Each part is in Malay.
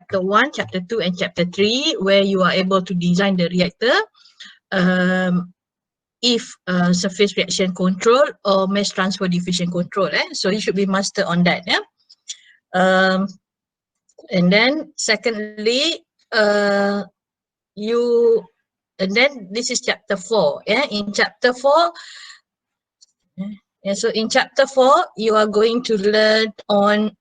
chapter 1, chapter 2 and chapter 3 where you are able to design the reactor if surface reaction control or mass transfer diffusion control. So you should be master on that. And then secondly, and then this is chapter 4. In chapter 4, so in chapter 4 you are going to learn on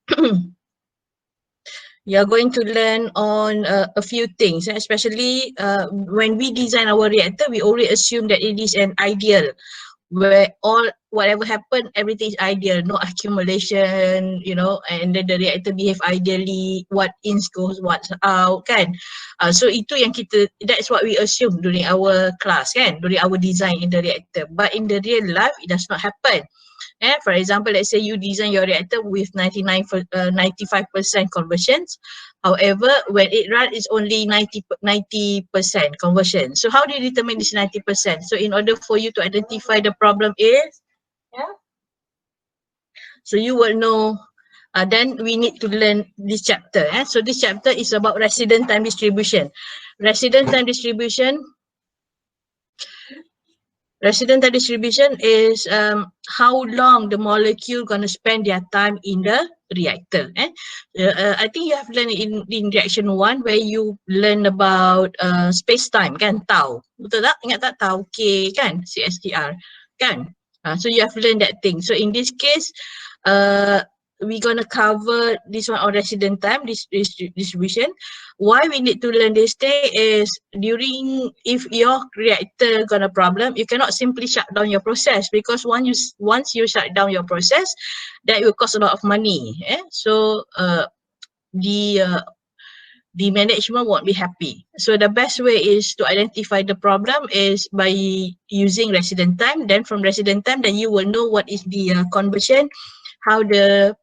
a few things, especially when we design our reactor, we already assume that it is an ideal, where whatever happened, everything is ideal, no accumulation, and then the reactor behave ideally, what in goes, what's out, kan? So itu yang that's what we assume during our class, kan? During our design in the reactor. But in the real life, it does not happen. For example, let's say you design your reactor with 95% conversions. However, when it runs, it's only 90% conversion. So how do you determine this 90%? So in order for you to identify the problem is, so you will know, then we need to learn this chapter. So this chapter is about resident time distribution. Resident time distribution is how long the molecule gonna spend their time in the reactor. I think you have learned in reaction 1 where you learn about space-time, kan? Tau. Betul tak? Ingat tak tau? K, kan? CSTR, kan? So you have learned that thing. So in this case, we're gonna cover this one on resident time distribution. Why we need to learn this thing is if your reactor got a problem, you cannot simply shut down your process, because once you shut down your process, that will cost a lot of money. So the management won't be happy. So the best way is to identify the problem is by using resident time. Then from resident time, then you will know what is the conversion, how the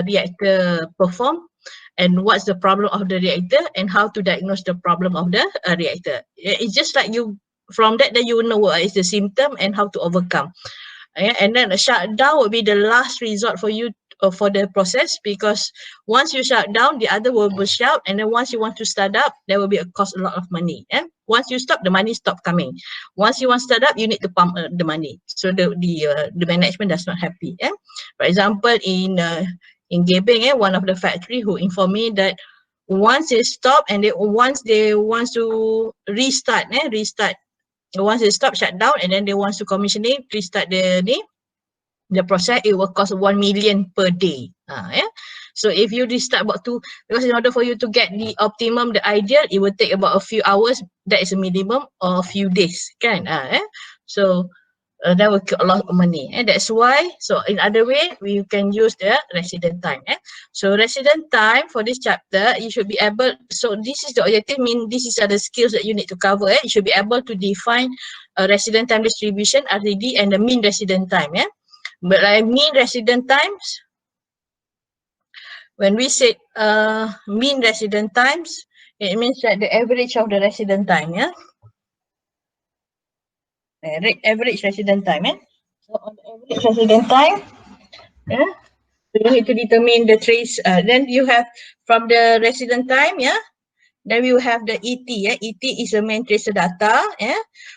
reactor perform, and what's the problem of the reactor, and how to diagnose the problem of the reactor. It's just like from that, then you will know what is the symptom and how to overcome. And then a shutdown will be the last resort for you for the process, because once you shut down, the other will burst out, and then once you want to start up, there will be cost a lot of money. Once you stop, the money stop coming. Once you want to start up, you need to pump the money. So the management does not happy. For example, in Gebeng, one of the factory who informed me that once they stop and once they want to restart, once they stop, shut down, and then they want to commission it, restart the process, it will cost 1 million per day. So if you restart about because in order for you to get the optimum, the ideal, it will take about a few hours. That is a minimum, or a few days, kan? So that will cost a lot of money. That's why, so in other way, we can use the resident time. So resident time for this chapter, you should be able, so this is the objective, these are the skills that you need to cover. You should be able to define a resident time distribution, RTD, and the mean resident time. But mean resident times, when we say mean resident times, it means that the average of the resident time, average resident time. So on the average resident time, so you need to determine the trace. Then you have from the resident time, then we will have the ET. ET is the main tracer data.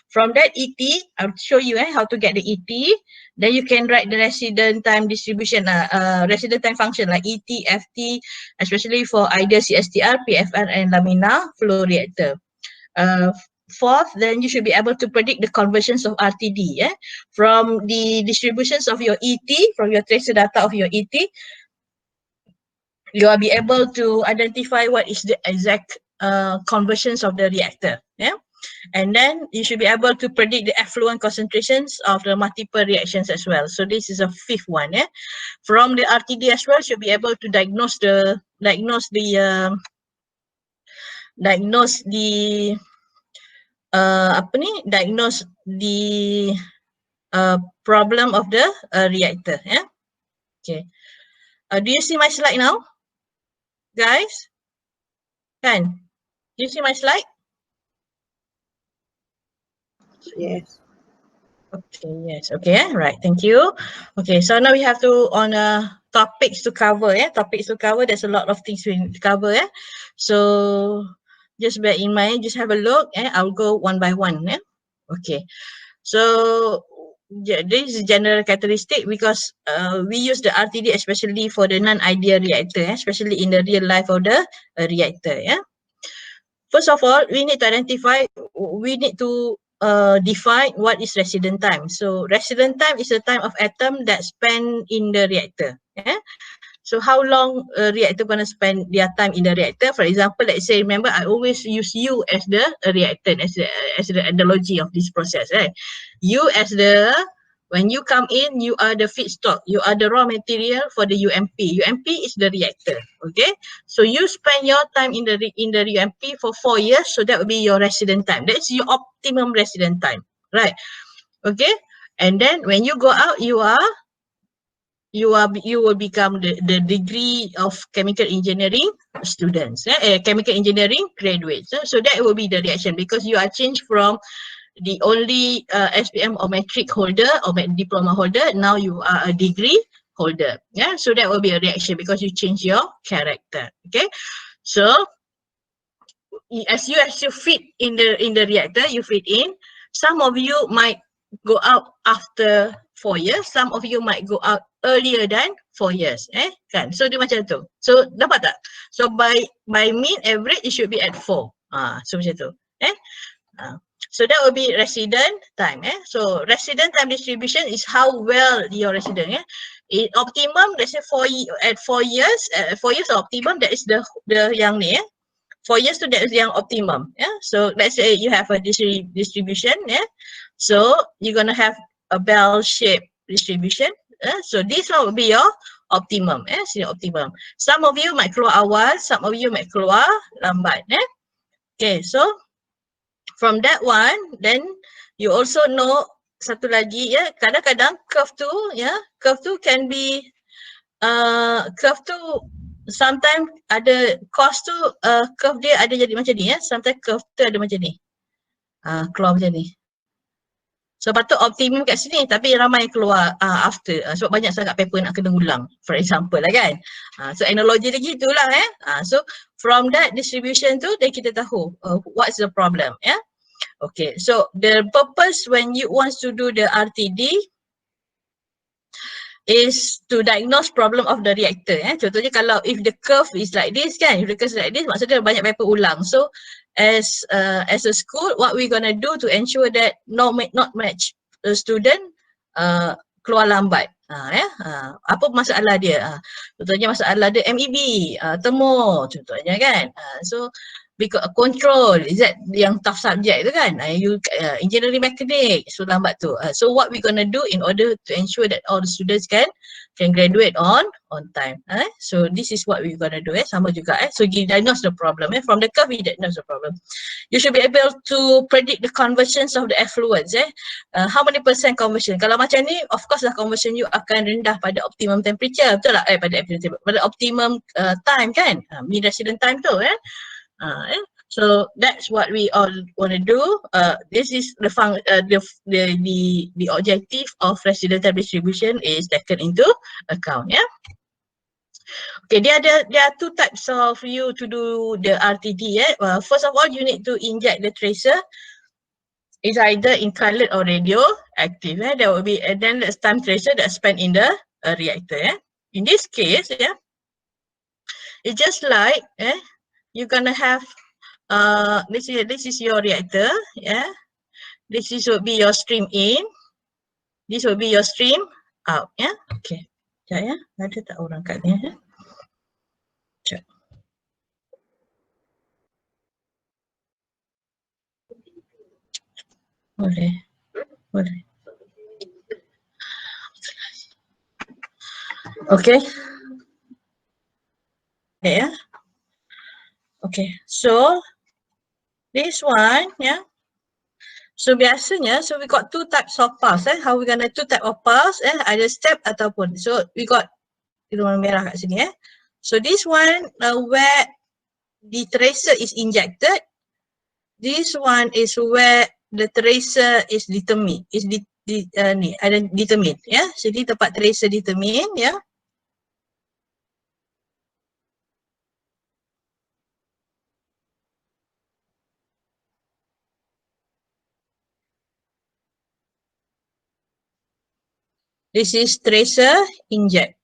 From that ET, I'll show you how to get the ET. Then you can write the resident time distribution, resident time function like ET, FT, especially for either CSTR, PFR, and laminar flow reactor. Fourth, then you should be able to predict the conversions of RTD. From the distributions of your ET, from your tracer data of your ET, you will be able to identify what is the exact conversions of the reactor. And then you should be able to predict the effluent concentrations of the multiple reactions as well. So this is a fifth one. From the RTD as well, should be able to diagnose the problem of the reactor. Okay. Do you see my slide now, guys? Can you see my slide? Yes. Okay, yes, okay, right, thank you. Okay, so now we have to on topics to cover, topics to cover. There's a lot of things we need to cover, so just bear in mind, just have a look, I'll go one by one, okay. So yeah, this is general characteristic because we use the RTD especially for the non-ideal reactor, especially in the real life of the reactor, First of all, we need to identify, we need to define what is resident time. So resident time is the time of atom that spend in the reactor. So how long a reactor gonna spend their time in the reactor? For example, let's say, remember, I always use you as the reactant, as the analogy of this process, right? You as the, when you come in, you are the feedstock, you are the raw material for the UMP. UMP is the reactor, okay? So you spend your time in the UMP for 4 years, so that will be your resident time. That's your optimum resident time, right? Okay, and then when you go out, you will become the degree of chemical engineering students, chemical engineering graduates. So that will be the reaction because you are changed from the only SPM or metric holder or diploma holder. Now you are a degree holder. So that will be a reaction because you change your character. Okay, so as you fit in the reactor, you fit in. Some of you might go out after 4 years, some of you might go out earlier than 4 years, kan? So dia macam tu. So dapat tak? So by mean average it should be at 4. So macam tu, So that will be resident time, So resident time distribution is how well your resident, In optimum, let's say at 4 years, 4 years optimum, that is the yang ni, 4 years to that is yang optimum, So let's say you have a distribution, So you're gonna have a bell-shaped distribution, So this one will be your optimum, So your optimum. Some of you might keluar awal, some of you might keluar lambat, Okay, so from that one, then you also know satu lagi, kadang-kadang curve tu can be curve tu sometimes ada cost tu curve dia ada jadi macam ni, sometimes curve tu ada macam ni, keluar macam ni. So patut optimum kat sini tapi ramai keluar after sebab banyak sangat paper nak kena ulang, for example lah kan. So analogy dia gitulah, so from that distribution tu then kita tahu what's the problem, Okay, so the purpose when you want to do the RTD is to diagnose problem of the reactor. Contohnya kalau if the curve is like this kan, if the curve is like this, maksudnya banyak paper ulang. So as a school, what we gonna do to ensure that not much student keluar lambat. Apa masalah dia? Contohnya masalah dia MEB, temu contohnya kan. So because control is that yang tough subject tu kan, you engineering mechanic so lambat tu. So what we gonna do in order to ensure that all the students can graduate on time, so this is what we gonna do, sama juga, so you diagnose the problem, from the curve we diagnose the problem. You should be able to predict the conversions of the effluents, how many percent conversion. Kalau macam ni, of course lah conversion you akan rendah pada optimum temperature, betul tak? Pada optimum time kan, mean resident time tu, So that's what we all want to do. This is the objective of resident time distribution is taken into account. Okay, there are two types of you to do the RTD. First of all, you need to inject the tracer. It's either infrared or radioactive. There will be and then the time tracer that spent in the reactor. In this case, it's just like you're gonna have this is your reactor, This will be your stream in. This will be your stream out, Okay. Sekejap ada tak orang kat ni, Sekejap. Boleh. Okay. Okay, Okay, so this one, So biasanya, so we got two types of pass, How we gonna two type of pass, Either step ataupun. So we got warna merah kat sini, So this one where the tracer is injected. This one is where the tracer is determined, is ni ada determine ya. Jadi tempat tracer determine ya. This is tracer inject.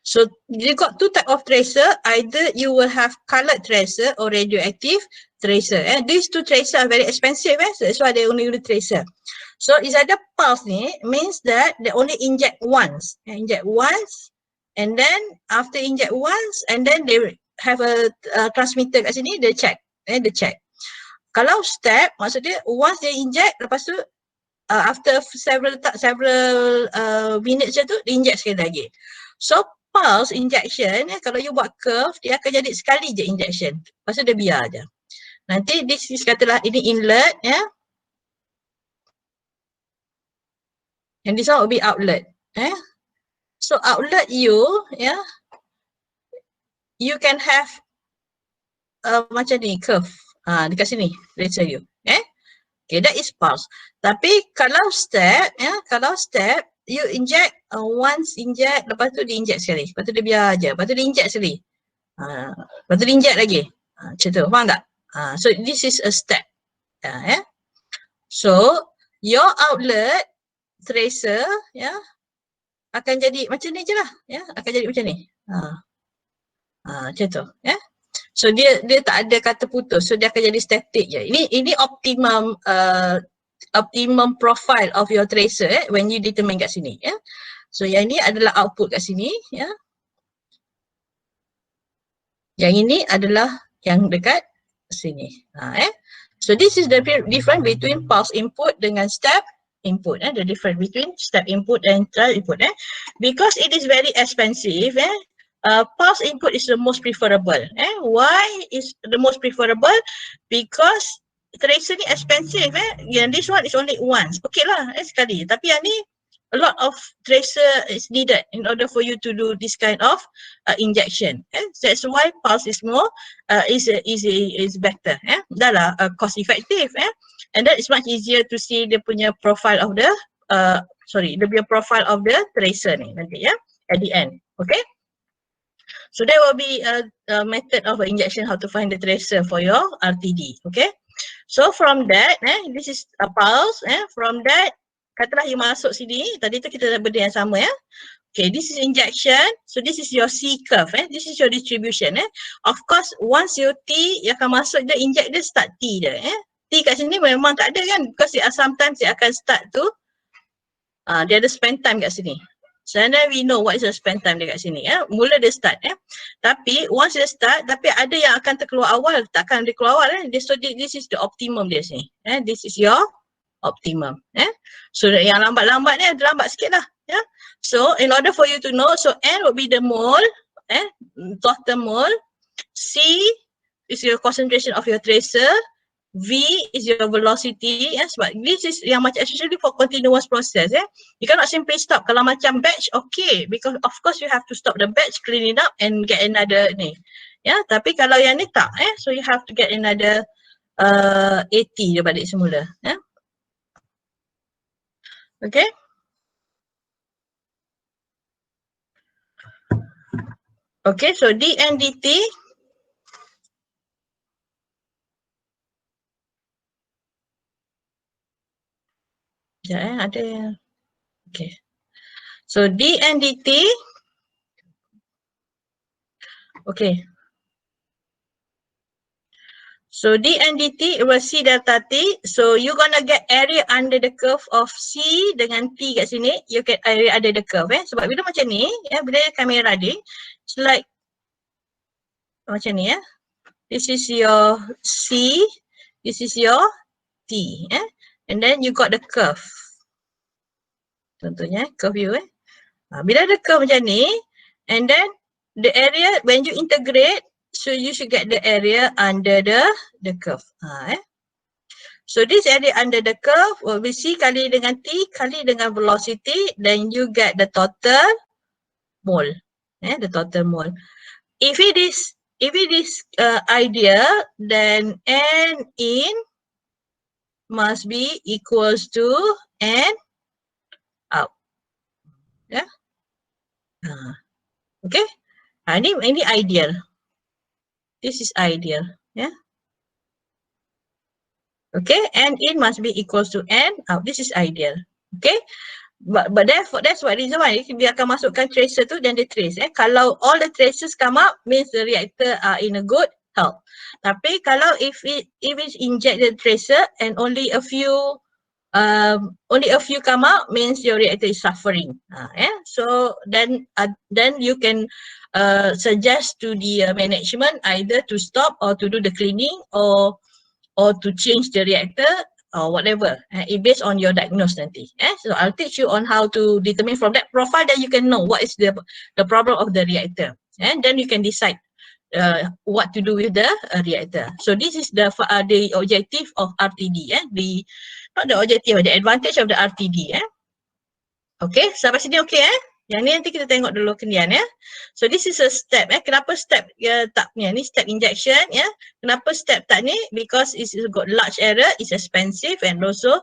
So you got two type of tracer. Either you will have colored tracer or radioactive tracer. These two tracer are very expensive. So that's why they only use tracer. So is either pulse ni means that they only inject once. Inject once and then after inject once and then they have a transmitter kat sini, they check. They check. Kalau step maksudnya once they inject lepas tu after several minutes je tu dia inject sekali lagi. So pulse injection kalau you buat curve dia akan jadi sekali je injection. Lepas tu dia biar je. Nanti this is katalah ini inlet ya. And this one will be outlet. So outlet you you can have macam ni curve. Dekat sini let's show you. Okay, that is pulse. Tapi kalau step you inject once inject lepas tu dia inject sekali. Lepas tu dia biar je. Lepas tu dia inject sekali. Lepas tu dia inject lagi. Macam tu. Faham tak? So this is a step. So your outlet tracer akan jadi macam ni je lah. Akan jadi macam ni. Macam tu. So dia tak ada kata putus. So dia akan jadi static je. Ini optimum profile of your tracer when you determine kat sini. So yang ini adalah output kat sini. Yang ini adalah yang dekat sini. So this is the difference between pulse input dengan step input. The difference between step input and trial input. Because it is very expensive. Pulse input is the most preferable. Why is the most preferable? Because tracer ni expensive. This one is only once. Okay lah, sekali. Tapi yang ni, a lot of tracer is needed in order for you to do this kind of injection. That's why pulse is more is better. Dah lah cost effective. And that is much easier to see the punya profile of the the punya profile of the tracer ni nanti at the end. Okay. So there will be a method of injection how to find the tracer for your RTD. Okay. So from that, this is a pulse. From that, katalah you masuk sini. Tadi tu kita dah benda yang sama ya. Okay, this is injection. So this is your C curve. This is your distribution. Of course, once you T, you akan masuk dia inject dia start T dia. T kat sini memang tak ada kan? Because sometimes dia akan start tu. Dia ada spend time kat sini. So then we know what is the spend time dekat sini. Mula dia start. Tapi once dia start, tapi ada yang akan terkeluar awal, takkan dia keluar awal. So this is the optimum dia sini. This is your optimum. So yang lambat-lambat ni ada lambat sikit lah. So in order for you to know, so N would be the mole, total mole. C is your concentration of your tracer. V is your velocity. Sebab this is yang macam especially for continuous process. You cannot simply stop. Kalau macam batch, okay. Because of course you have to stop the batch, clean it up and get another ni. Tapi kalau yang ni tak. So you have to get another 80 dia balik semula. Okay. Okay, so D and DT. Sekejap ada. Okay. So D and DT. Okay. So D and DT will C delta T. So you're gonna get area under the curve of C dengan T kat sini. You get area under the curve. Sebab bila macam ni, bila kamera reading, it's like macam ni. This is your C. This is your T. And then you got the curve. Contohnya curve you. Bila ada curve macam ni, and then the area when you integrate, so you should get the area under the curve. So this area under the curve will be C kali dengan T kali dengan velocity, then you get the total mole. The total mole. If it is ideal, then n in must be equals to n out. Yeah. Okay. Ini ideal. This is ideal. Yeah. Okay. N in must be equals to n out. This is ideal. Okay. But therefore, that's what reason why dia akan masukkan tracer tu dan dia trace. Kalau all the traces come up, means the reactor are in a good health. Tapi kalau if it inject the tracer and only a few come out, means your reactor is suffering. So then you can suggest to the management either to stop or to do the cleaning or to change the reactor or whatever. It based on your diagnosis nanti. So I'll teach you on how to determine from that profile that you can know what is the problem of the reactor, and then you can decide what to do with the reactor. So this is the objective of RTD. Not the objective, the advantage of the RTD. Okay, sampai sini okay Yang ni nanti kita tengok dulu kemudian So this is a step Kenapa step tak ni step injection Kenapa step tak ni? Because it's got large error, it's expensive and also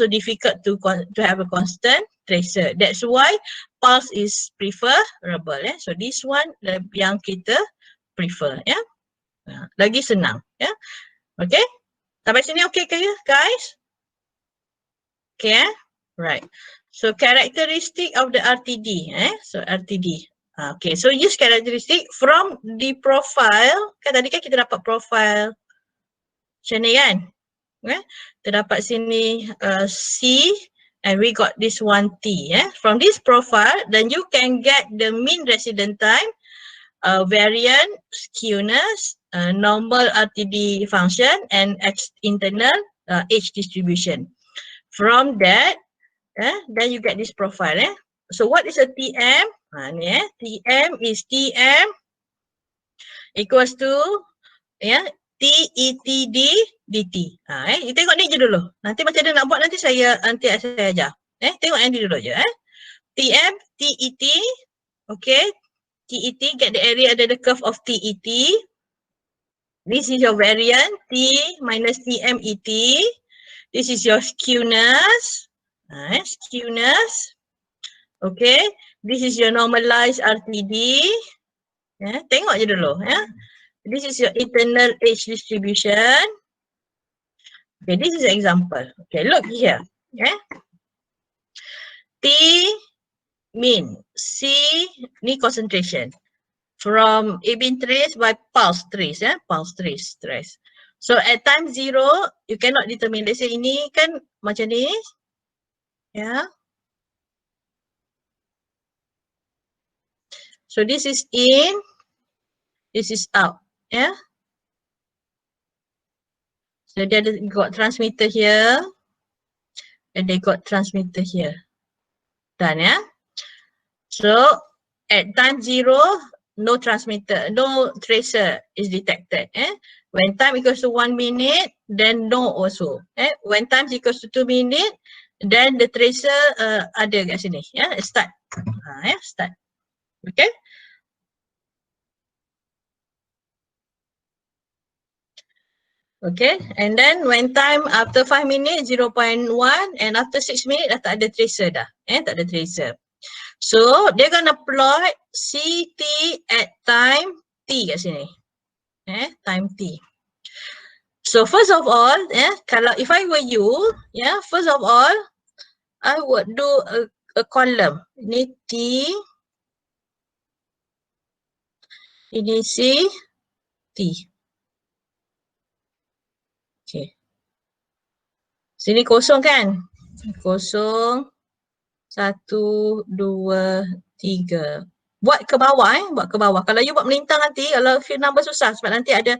difficult to have a constant tracer. That's why pulse is preferable. So this one yang kita prefer. Lagi senang. Okay. Sampai sini okay ke guys? Okay. Right. So characteristic of the RTD. So RTD. Okay. So use characteristic from the profile. Kan tadi kan kita dapat profile macam ni kan? Kita dapat sini C and we got this one T. From this profile, then you can get the mean resident time, variant, skewness, normal RTD function, and internal age distribution. From that, then you get this profile. So what is a TM? TM is TM equals to TETD DT. You tengok ni je dulu. Nanti macam mana nak buat nanti saya ajar. Tengok yang ni dulu je. TM, TET. Okay. TET, get the area under the curve of TET. This is your variant, T minus TMET. This is your skewness. Skewness. Okay. This is your normalized RTD. Tengok je dulu. This is your internal age distribution. Okay, this is an example. Okay, look here. T mean, C ni concentration. From been traced by pulse trace. Pulse trace. So at time 0, you cannot determine. Let's say ini kan macam ni. So this is in, this is out. So they got transmitter here, and they got transmitter here. Done, So at time 0, no transmitter, no tracer is detected. When time equals to 1 minute, then no also. When time equals to 2 minutes, then the tracer ada kat sini. Start. Start. Okay. Okay, and then when time after 5 minutes 0.1 and after 6 minutes dah tak ada tracer dah. Tak ada tracer. So they're gonna plot CT at time T kat sini. Time T. So first of all, kalau if I were you, first of all, I would do a column. Ini T. Ini C. T. Okay. Sini kosong kan? Kosong. 1, 2, 3. Buat ke bawah buat ke bawah. Kalau you buat melintang nanti, kalau few number susah sebab nanti ada,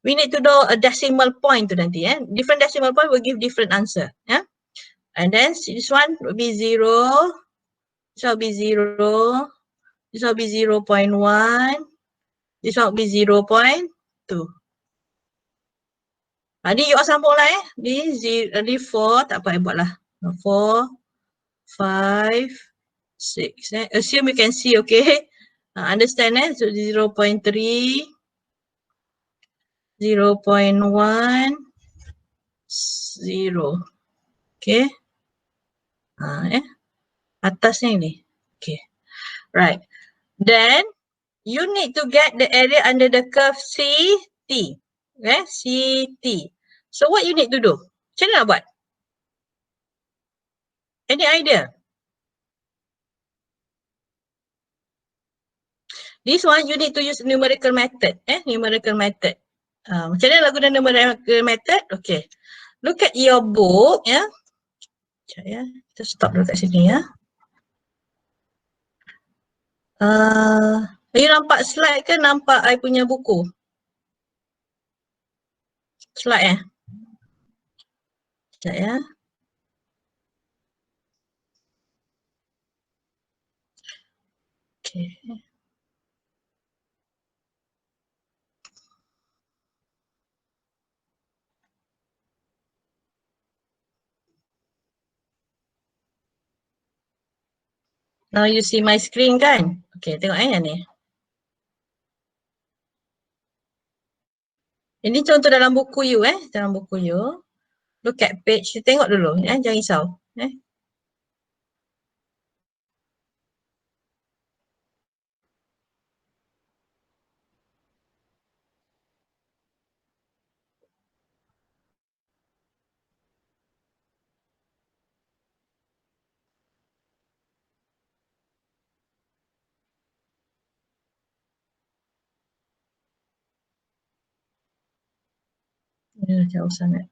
we need to do a decimal point tu nanti. Different decimal point will give different answer. And then this one will be 0. This one will be 0. This one will be 0.1. This one will be 0.2. Ni you all sambung lah Ni 4, tak apa buat lah. 4, 5, 6. Assume you can see, okay. Understand so 0.3, 0.1, 0. Okay. Atasnya ni. Okay. Right. Then you need to get the area under the curve CT. Okay, CT. So what you need to do? Macam mana nak buat? Any idea? This one you need to use numerical method. Numerical method. Macam mana nak guna numerical method? Okay. Look at your book. Sekejap ya. Kita stop dulu kat sini ya. You nampak slide ke nampak I punya buku? Slide Sekejap ya. Okay. Now you see my screen kan? Okay, tengok yang ni. Ini contoh dalam buku you dalam buku you. Look at page, tengok dulu jangan risau. Jauh sangat.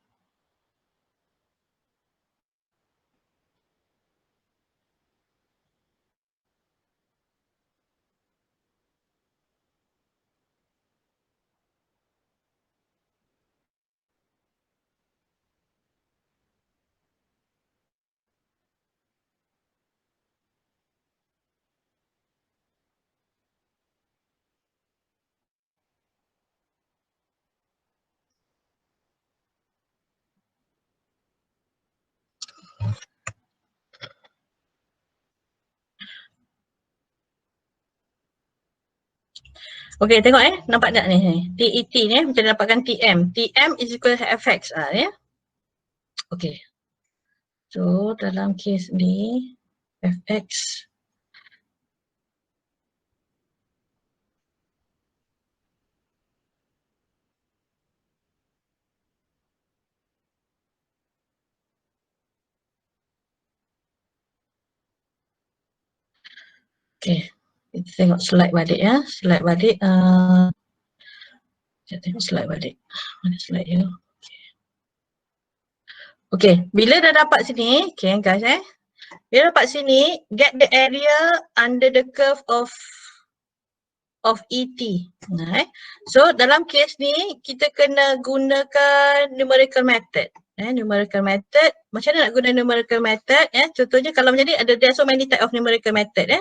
Okay, tengok nampak tak ni? TET ni kita dapatkan TM. TM is equal to FX Okay. So dalam kes ni FX okay. Kita tengok slide balik Slide balik. Kita tengok slide balik. Mana slide you? Okay. Bila dah dapat sini, okay guys bila dapat sini, get the area under the curve of ET. So dalam kes ni kita kena gunakan numerical method. Numerical method. Macam mana nak guna numerical method? Contohnya kalau macam ni there are so many type of numerical method.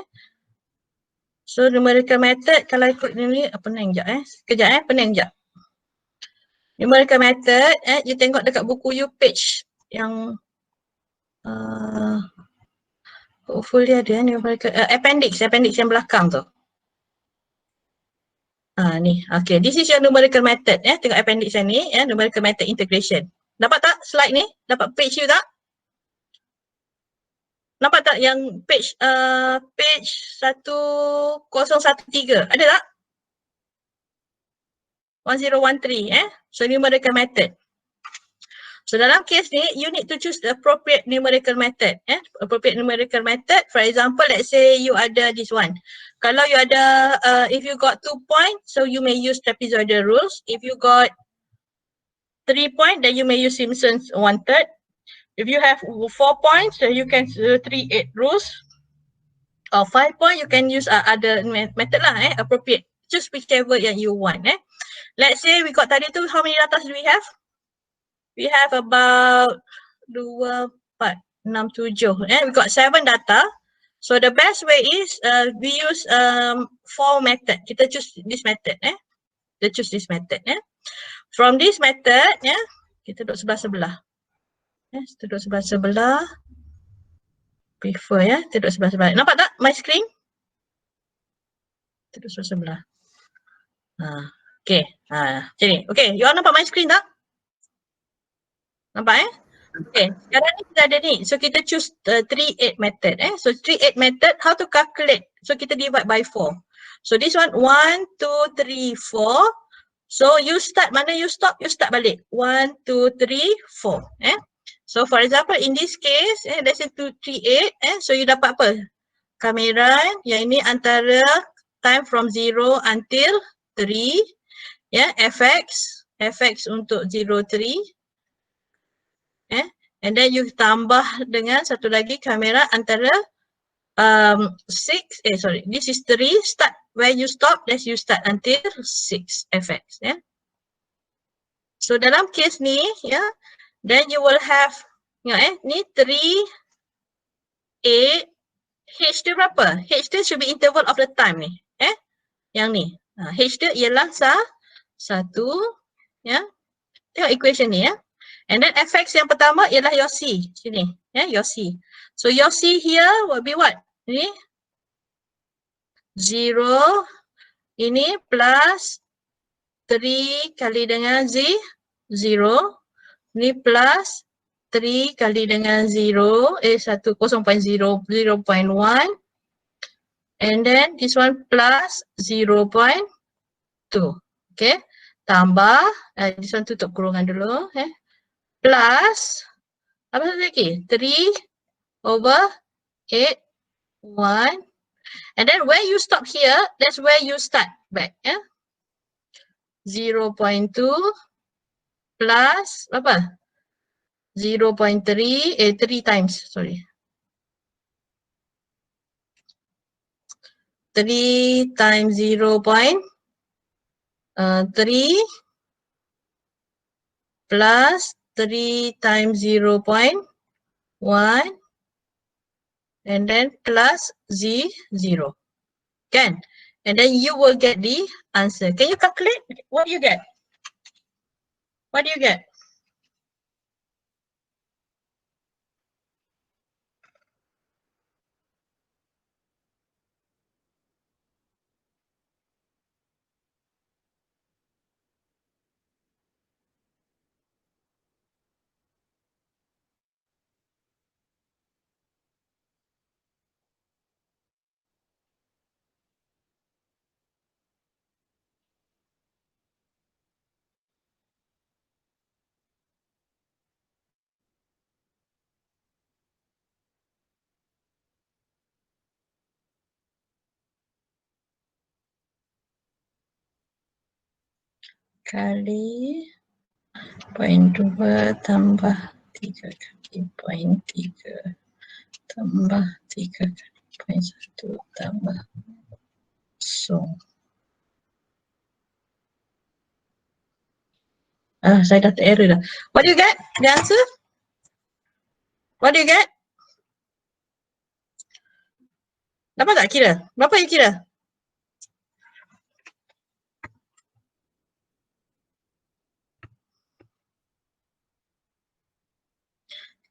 So numerical method kalau ikut ni pening sekejap Sekejap pening sekejap. Numerical method you tengok dekat buku you page yang hopefully ada numerical appendix yang belakang tu. Ni. Okay, this is your numerical method tengok appendix yang ni numerical method integration. Dapat tak slide ni? Dapat page you tak? Nampak tak yang page 1013? Ada tak? 1013 So numerical method. So dalam case ni you need to choose the appropriate numerical method appropriate numerical method. For example, let's say you ada this one. Kalau you ada if you got 2 points, so you may use trapezoidal rules. If you got 3 points, then you may use Simpson's 1/3. If you have 4 points, then you can 3/8 rules. Or 5 points, you can use other method lah appropriate. Choose whichever yang you want Let's say we got tadi tu, how many data do we have? We have about 2, 4, 6, 7. We got 7 data. So the best way is we use 4 method. Kita choose this method. Kita choose this method. From this method, kita duduk sebelah-sebelah. Kita duduk sebelah-sebelah. Prefer kita duduk sebelah-sebelah. Nampak tak my screen? Terus sebelah. Okay. Macam ni. Okay, you all nampak my screen tak? Nampak Okay, sekarang ni kita ada ni. So kita choose 3-8 method. So 3-8 method, how to calculate? So kita divide by 4. So this one 1, 2, 3, 4. So you start, mana you stop, you start balik. 1, 2, 3, 4. So for example, in this case, let's say 2, 3, 8. So you dapat apa? Kamera, yang ini antara time from 0 until 3. FX untuk 0, 3. And then you tambah dengan satu lagi kamera antara 6, this is 3, start where you stop, then you start until 6 FX. So dalam case ni, then you will have, ni 3, 8, H dia berapa? H dia should be interval of the time ni. Yang ni. H dia ialah 1, tengok equation ni And then fx yang pertama ialah your C. Sini. Your C. So your C here will be what? Ini 0. Ini plus 3 kali dengan 0. Ini plus 3 kali dengan 0. 0.1. And then this one plus 0.2. Okay. Tambah. This one tutup kurungan dulu. Plus, apa lagi? 3/8, 1. And then where you stop here, that's where you start back. 0.2 plus, apa? 0.3, 3 times, sorry. 3 times 0.3 plus 3 times 0.1 and then plus 0. Kan? And then you will get the answer. Can you calculate? What do you get? What do you get? Kali 0.2 tambah 3 kali 0.3 tambah 3 kali 0.1 tambah 0. Saya dah tererror dah. What do you get? The answer? What do you get? Dapat tak kira? Berapa you kira?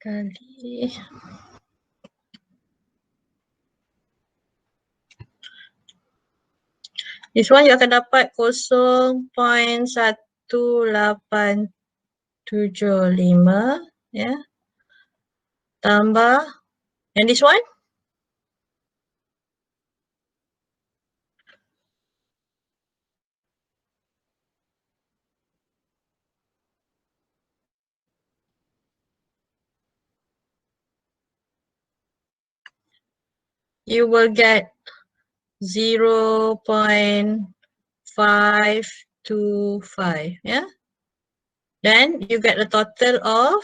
Kali this one you akan dapat 0.1875 tambah and this one you will get 0.525. Then you get a total of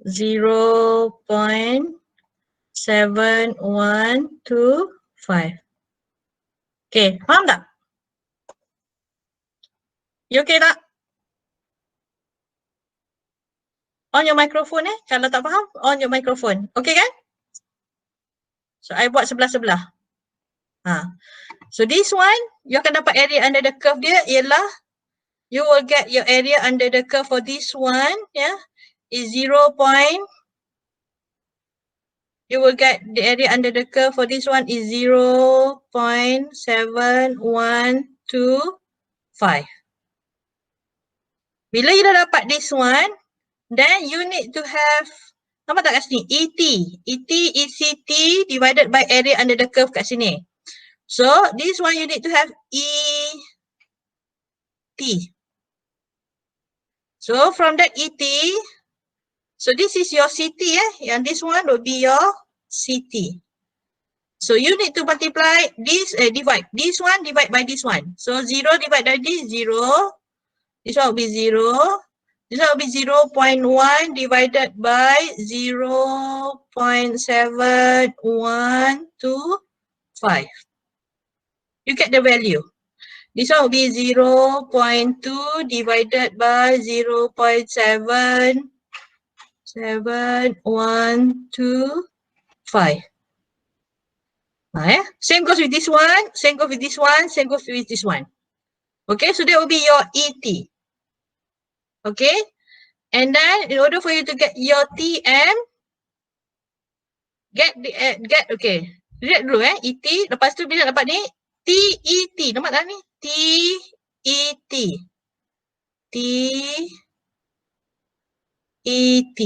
0.7125. Okay, faham tak? You okay tak? On your microphone kalau tak faham, on your microphone. Okay kan? So I buat sebelah-sebelah. So this one, you akan dapat area under the curve dia ialah you will get your area under the curve for this one is 0.525. you will get the area under the curve for this one is 0.7125. Bila you dah dapat this one, then you need to have, nampak tak kat sini? ET. ET is CT divided by area under the curve kat sini. So, this one you need to have ET. So, from that ET, so this is your CT and this one will be your CT. So, you need to multiply this, divide. This one divide by this one. So, 0 divided by this, 0. This one will be 0. This one will be 0.1 divided by 0.7125. You get the value. This one will be 0.2 divided by 0.7125. Same goes with this one, same goes with this one, same goes with this one. Okay, so that will be your ET. Okay, and then in order for you to get your TM, okay. Lihat dulu ET, lepas tu bila dapat ni, TET. Nampak tak ni? TET. TET.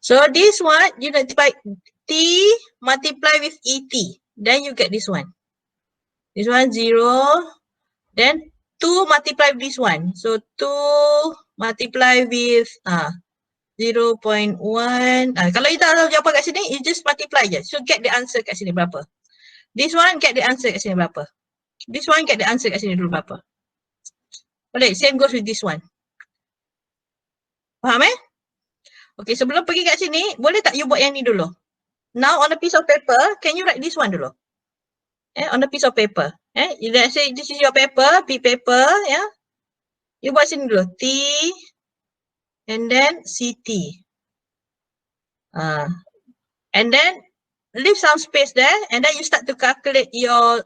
So this one, you multiply T multiply with ET. Then you get this one. This one 0. Then 2 multiply with this one. So 2 multiply with 0.1. Kalau you tak tahu jawapan kat sini, you just multiply je. So get the answer kat sini berapa. This one get the answer kat sini berapa. This one get the answer kat sini dulu berapa. Boleh, same goes with this one. Faham Okay, sebelum pergi kat sini, boleh tak you buat yang ni dulu? Now on a piece of paper, can you write this one dulu? On a piece of paper. Let's say this is your paper, P paper, You buat sini dulu. T and then CT. And then leave some space there and then you start to calculate your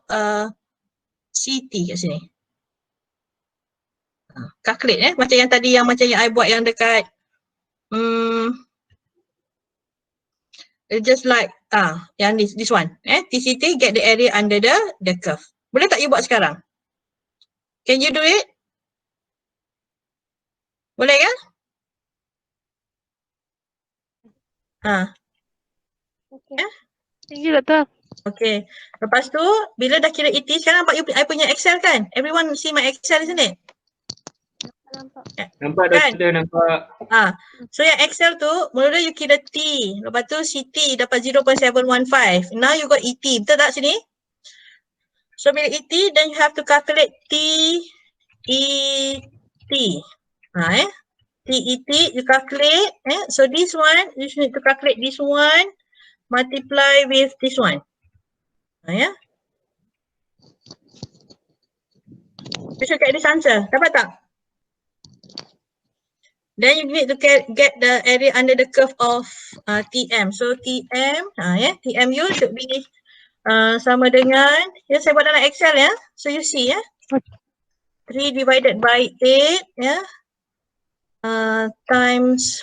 CT kat sini. Calculate macam yang tadi yang macam yang I buat yang dekat just like yang this one. TCT get the area under the curve. Boleh tak you buat sekarang? Can you do it? Boleh kan? Okay. Thank you, Doktor. Okay. Lepas tu, bila dah kira ET, sekarang nampak I punya Excel kan? Everyone see my Excel isn't it? Nampak. Nampak Kan? Doktor, nampak. So yang Excel tu, mula you kira T. Lepas tu CT dapat 0.715. Now you got ET. Betul tak sini? So bila ET, then you have to calculate TET. TET, you calculate. So this one, you need to calculate this one. Multiply with this one. You should get this answer. Dapat tak? Then you need to get the area under the curve of TM. So TM, TMU should be sama dengan, saya buat dalam Excel So you see 3 divided by 8 times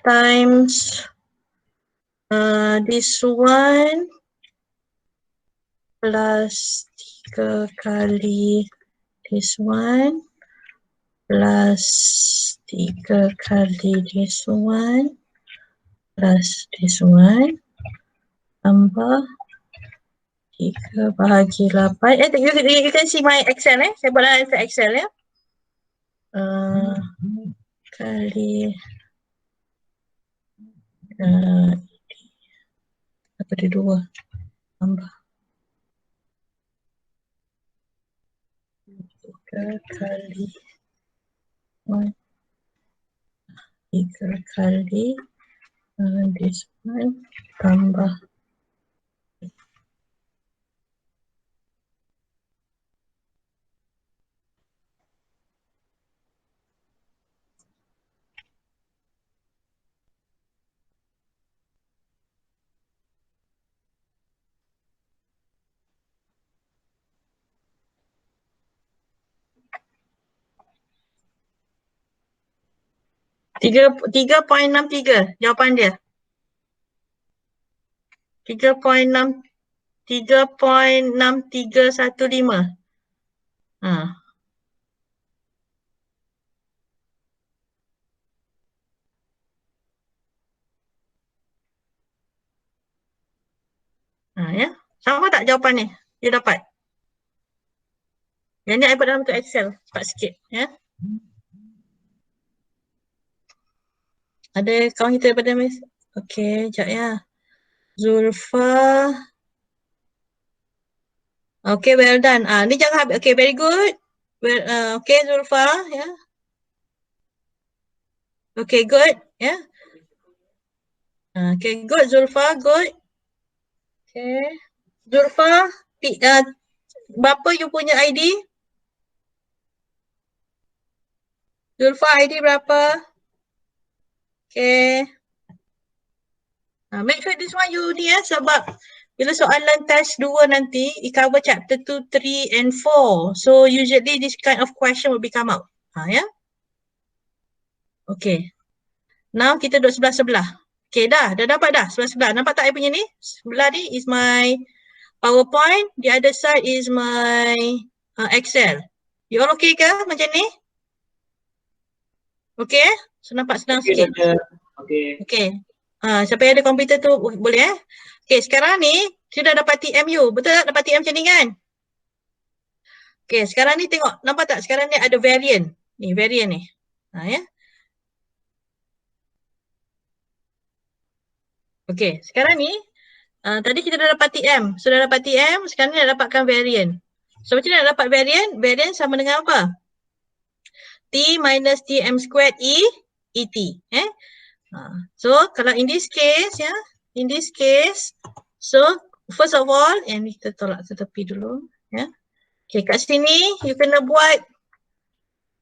times this one plus 3 kali this one plus 3 kali this one plus this one tambah 3 bahagi 8. You can see my Excel saya buat dalam Excel kali apa dia 2 tambah 3 kali 1 3 kali this one tambah 3.63 jawapan dia. 3.6315. Ha. Ya. Sama tak jawapan ni? Dia dapat. Yang ni I buat dalam bentuk Excel. Cepat sikit. Ya. Ada kawan kita daripada Miss? Okey, sekejap ya. Zulfa. Okay, well done. Ni jangan habis. Okay, very good. Well, okay, Zulfa. Ya. Okay, good. Ya. Okay, good, Zulfa. Good. Okay. Zulfa, berapa you punya ID? Zulfa, ID berapa? Okay. Make sure this one you ni sebab bila soalan test 2 nanti, it cover chapter 2, 3 and 4. So usually this kind of question will be come out. Ya. Okay. Now kita duduk sebelah-sebelah. Okay, dah dapat dah sebelah-sebelah. Nampak tak I punya ni? Sebelah ni is my PowerPoint. The other side is my Excel. You all okay ke macam ni? Okay? So nampak senang sikit. Okay. Okay. Siapa yang ada komputer tu boleh Okay, sekarang ni sudah dapat TMU. Betul tak dapat TM macam ni kan? Okay, sekarang ni tengok. Nampak tak? Sekarang ni ada variant. Ni, variant ni. Ya. Okay, sekarang ni tadi kita dah dapat TM. Sudah dapat TM, sekarang ni dah dapatkan variant. So macam mana nak dapat variant? Variant sama dengan apa? T minus TM squared ET. So kalau in this case in this case, so first of all, kita tolak ke tepi dulu. Okay, kat sini you kena buat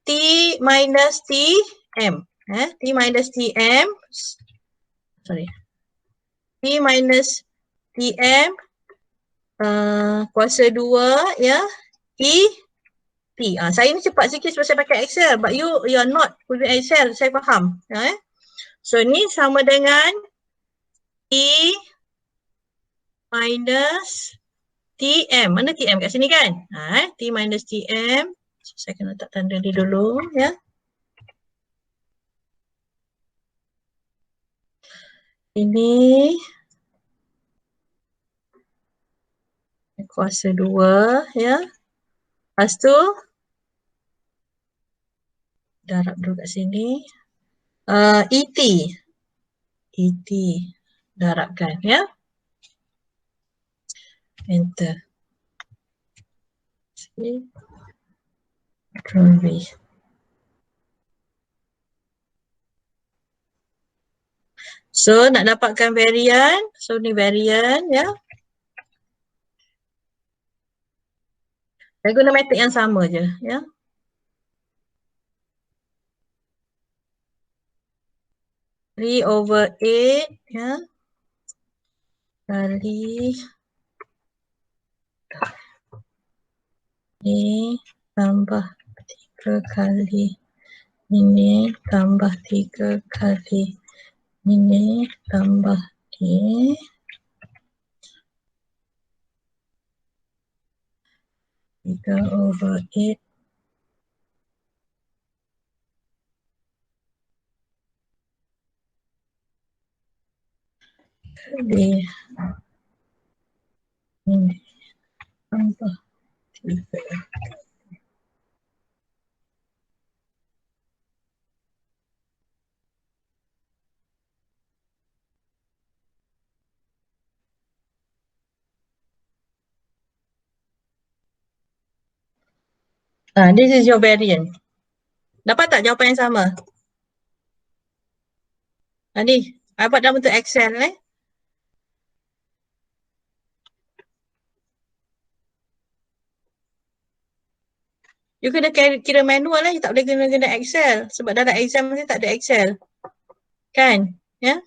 T minus TM. T minus TM. Sorry. T minus TM kuasa 2 E T. Saya ni cepat sikit sebab saya pakai Excel, but you are not using Excel, saya faham. So ni sama dengan T minus TM. Mana TM kat sini kan? T minus TM. So, saya kena letak tanda dia dulu ya. Ini kuasa 2 ya. Lepas tu darab dulu kat sini. ET. ET darabkan ya. Enter. Control V. So nak dapatkan varian. So ni varian ya. Saya guna metod yang sama je ya. Three over 8 ya. Kali ini tambah 3 kali ini tambah 3 kali ini tambah ini 3 over 8 kali ini tambah 3. This is your variant. Dapat tak jawapan yang sama? Ni, I buat dalam bentuk Excel You kena kira manual you tak boleh guna Excel. Sebab dalam exam ni tak ada Excel. Kan? Ya?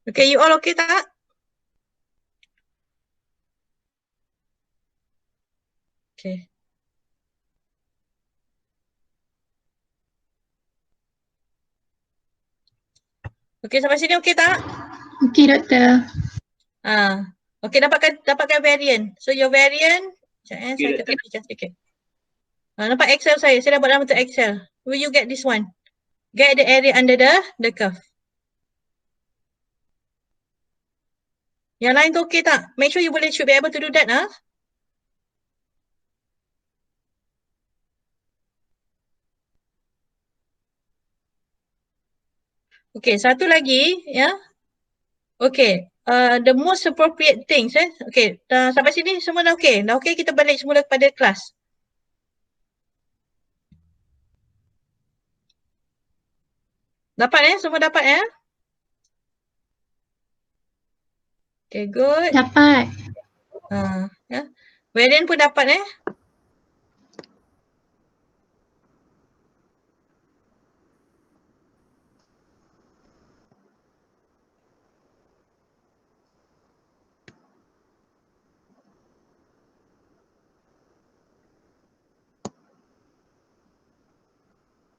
Okay, you all okay tak? Okay. Okay, sampai sini okay tak? Okay, doktor. Okay, dapatkan variant. So your variant, saya ketuk pecah sedikit. Nampak Excel saya dah buat dalam bentuk Excel. Will you get this one? Get the area under the curve. Yang lain tu okay tak? Make sure you should be able to do that. Okay, satu lagi, ya. Okay, the most appropriate things, Okay, sampai sini semua dah okay. Dah okay, kita balik semula kepada kelas. Dapat semua dapat Okay, good. Dapat. Ya. Variant pun dapat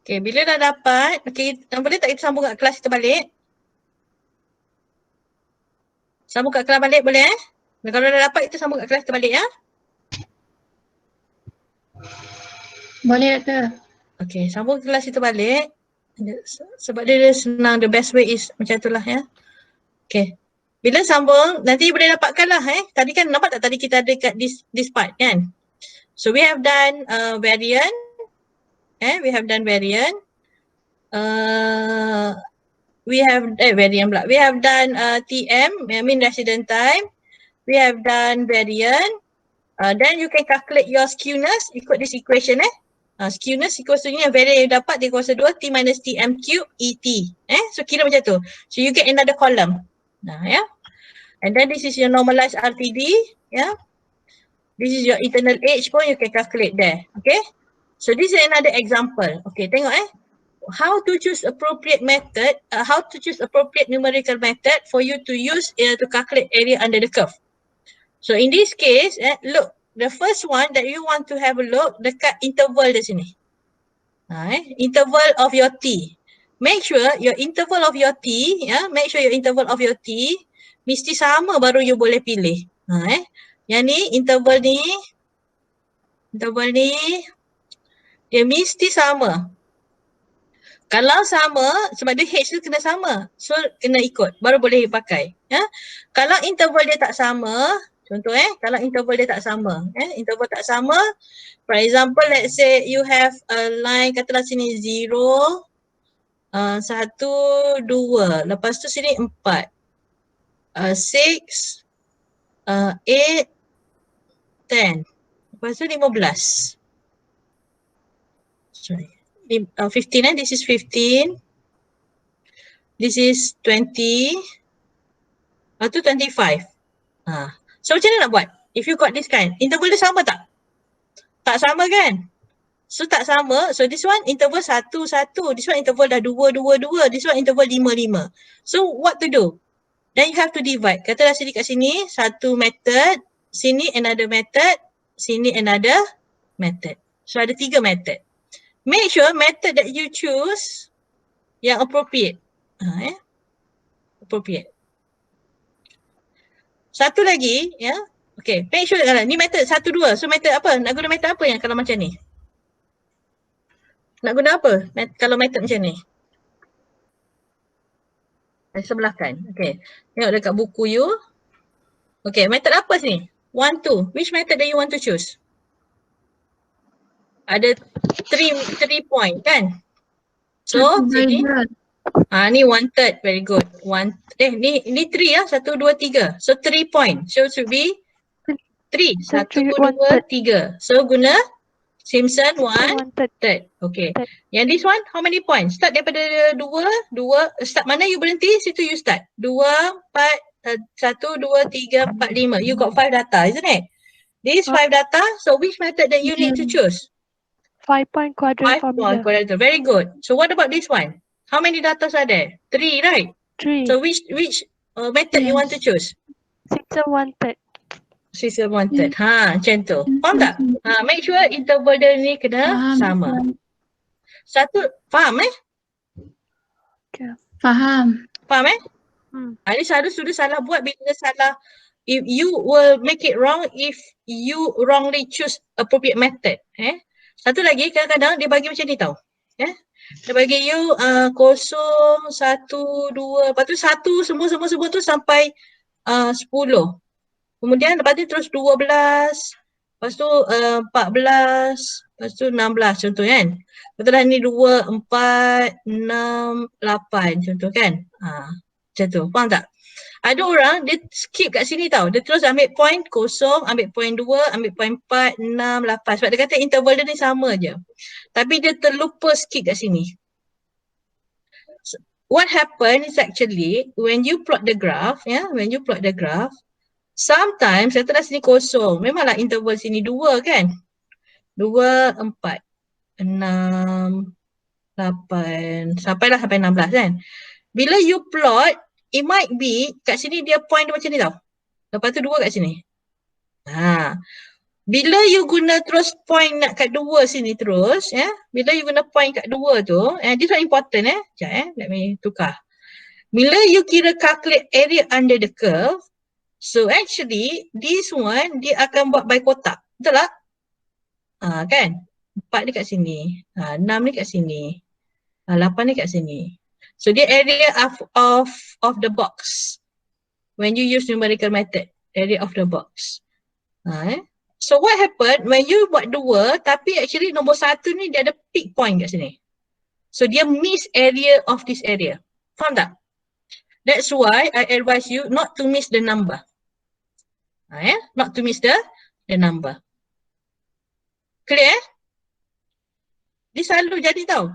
Okay, bila dah dapat, okay, boleh tak kita sambung kat kelas kita balik? Sambung kat kelas balik boleh Dan kalau dah dapat, kita sambung kat kelas kita balik ya. Boleh, doktor. Okay, sambung ke kelas kita balik. Sebab dia senang, the best way is macam itulah ya. Okay. Bila sambung, nanti boleh dapatkan lah Tadi kan nampak tak tadi kita ada kat this part kan. So we have done variant. We have done variant. We have variant pula. We have done TM, mean resident time. We have done variant. Then you can calculate your skewness ikut this equation skewness equals to ni yang variant yang dapat dia kuasa 2 T minus TM cube ET. So kira macam tu. So you get another column. And then this is your normalized RTD. This is your internal age pun you can calculate there. Okay. So this is another example. Okay, tengok how to choose appropriate method, how to choose appropriate numerical method for you to use to calculate area under the curve. So in this case, look, the first one that you want to have a look, dekat interval di sini. Interval of your T. Make sure your interval of your T, make sure your interval of your T mesti sama baru you boleh pilih. Yang ni, interval ni, dia mesti sama. Kalau sama, sebab dia H tu kena sama. So, kena ikut, baru boleh pakai. Kalau interval dia tak sama, contoh kalau interval dia tak sama. Interval tak sama, for example, let's say you have a line, katalah sini 0, 1, 2, lepas tu sini 4, 6, 8, 10, lepas tu 15. Sorry. 15 this is 15. This is 20. Tu 25. So macam mana nak buat? If you got this kind, interval dia sama tak? Tak sama kan? So tak sama. So this one interval 1, 1. This one interval dah 2, 2, 2. This one interval 5, 5. So what to do? Then you have to divide. Katalah sini kat sini, satu method. Sini another method. Sini another method. So ada 3 method. Make sure method that you choose yang appropriate. Appropriate. Satu lagi, Okay, make sure ni method 1, 2. So method apa? Nak guna method apa yang kalau macam ni? Nak guna apa? Kalau method macam ni. Sebelah kan. Okay. Tengok dekat buku you. Okay, method apa sini? 1, 2. Which method that you want to choose? Ada 3 point kan? So, sini. Ni 1/3. Very good. Ni 3 1, 2, 3. So 3 point. So should be 3. 1, 2, 3. So guna Simpson 1/3. Okay. Yang this one, how many points? Start daripada 2. Start mana you berhenti, situ you start. 2, 4, 1, 2, 3, 4, 5. You got 5 data, isn't it? This 5 data. So which method that you need to choose? 5-point quadrant 5-point quadrant. Very good. So what about this one? How many data are there? 3, right? 3. So which method you want to choose? System wanted. System wanted. Macam tu. Faham tak? Make sure interval dia ni kena sama. Satu, faham Okay. Faham. Faham Hmm. Ini selalu student salah buat bila salah. If you will make it wrong if you wrongly choose appropriate method. Satu lagi kadang-kadang dia bagi macam ni tau. Dia bagi you 0, 1, 2, lepas tu 1 semua tu sampai 10. Kemudian lepas tu terus 12, lepas tu 14, lepas tu 16 contoh kan. Betul lah ni 2, 4, 6, 8 contoh kan. Macam tu, faham tak? Ada orang dia skip kat sini tau. Dia terus ambil point 0, ambil point 2, ambil point 4, 6, 8. Sebab dia kata interval dia ni sama je. Tapi dia terlupa skip kat sini. So, what happen is actually when you plot the graph, when you plot the graph, sometimes katalah sini 0. Memanglah interval sini 2 kan? 2, 4, 6, 8, sampailah sampai 16 kan? Bila you plot, it might be kat sini dia point dia macam ni tau. Lepas tu 2 kat sini. Bila you guna terus point nak kat 2 sini terus, bila you guna point kat 2 tu, this one important sekejap let me tukar. Bila you kira calculate area under the curve, so actually this one dia akan buat by kotak. Betul tak? Kan? 4 ni kat sini, 6 ni kat sini, 8 ni kat sini. So dia area of the box. When you use numerical method, area of the box. So what happen when you buat 2 tapi actually nombor 1 ni dia ada peak point kat sini. So dia miss area of this area. Faham tak? That's why I advise you not to miss the number. Not to miss the number. Clear? Dia selalu jadi tau.